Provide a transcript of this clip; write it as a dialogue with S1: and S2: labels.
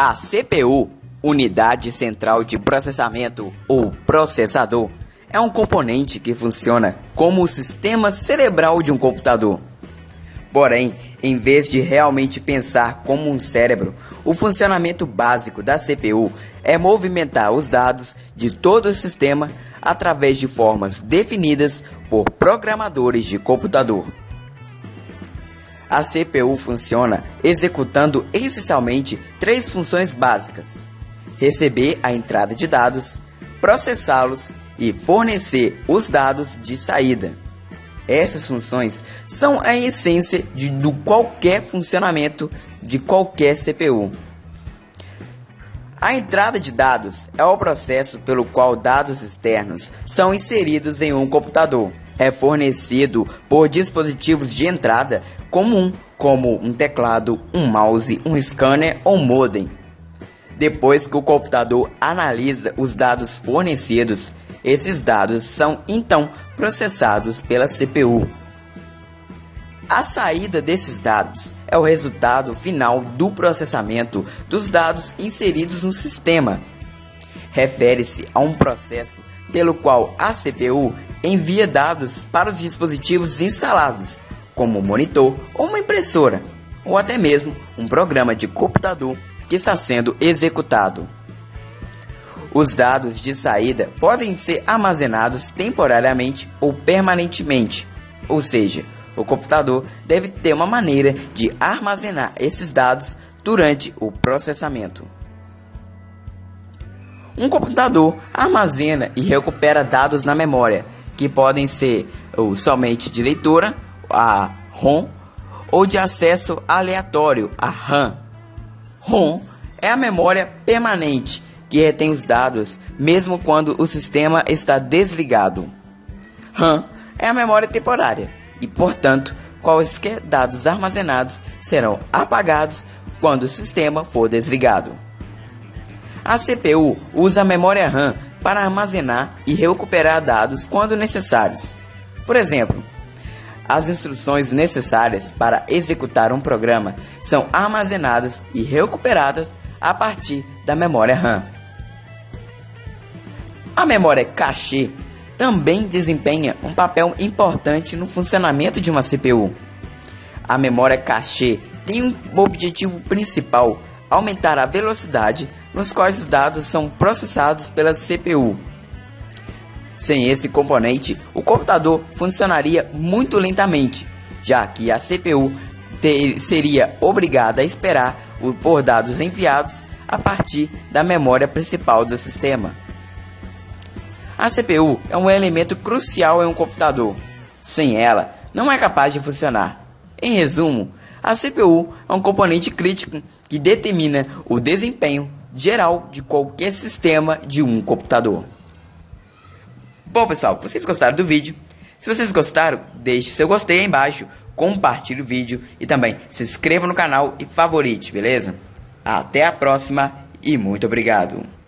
S1: A CPU, Unidade Central de Processamento ou processador, é um componente que funciona como o sistema cerebral de um computador. Porém, em vez de realmente pensar como um cérebro, o funcionamento básico da CPU é movimentar os dados de todo o sistema através de formas definidas por programadores de computador. A CPU funciona executando essencialmente três funções básicas: receber a entrada de dados, processá-los e fornecer os dados de saída. Essas funções são a essência de qualquer funcionamento de qualquer CPU. A entrada de dados é o processo pelo qual dados externos são inseridos em um computador. É fornecido por dispositivos de entrada comum, como um teclado, um mouse, um scanner ou modem. Depois que o computador analisa os dados fornecidos, esses dados são então processados pela CPU. A saída desses dados é o resultado final do processamento dos dados inseridos no sistema. Refere-se a um processo pelo qual a CPU envia dados para os dispositivos instalados, como um monitor ou uma impressora, ou até mesmo um programa de computador que está sendo executado. Os dados de saída podem ser armazenados temporariamente ou permanentemente, ou seja, o computador deve ter uma maneira de armazenar esses dados durante o processamento. Um computador armazena e recupera dados na memória, que podem ser somente de leitura, a ROM, ou de acesso aleatório, a RAM. ROM é a memória permanente, que retém os dados mesmo quando o sistema está desligado. RAM é a memória temporária e, portanto, quaisquer dados armazenados serão apagados quando o sistema for desligado. A CPU usa a memória RAM para armazenar e recuperar dados quando necessários. Por exemplo, as instruções necessárias para executar um programa são armazenadas e recuperadas a partir da memória RAM. A memória cache também desempenha um papel importante no funcionamento de uma CPU. A memória cache tem um objetivo principal: aumentar a velocidade nos quais os dados são processados pela CPU. Sem esse componente, o computador funcionaria muito lentamente, já que a CPU seria obrigada a esperar por dados enviados a partir da memória principal do sistema. A CPU é um elemento crucial em um computador. Sem ela, não é capaz de funcionar. Em resumo, a CPU é um componente crítico que determina o desempenho geral de qualquer sistema de um computador. Bom, pessoal, vocês gostaram do vídeo? Se vocês gostaram, deixe seu gostei aí embaixo, compartilhe o vídeo e também se inscreva no canal e favorite, beleza? Até a próxima e muito obrigado!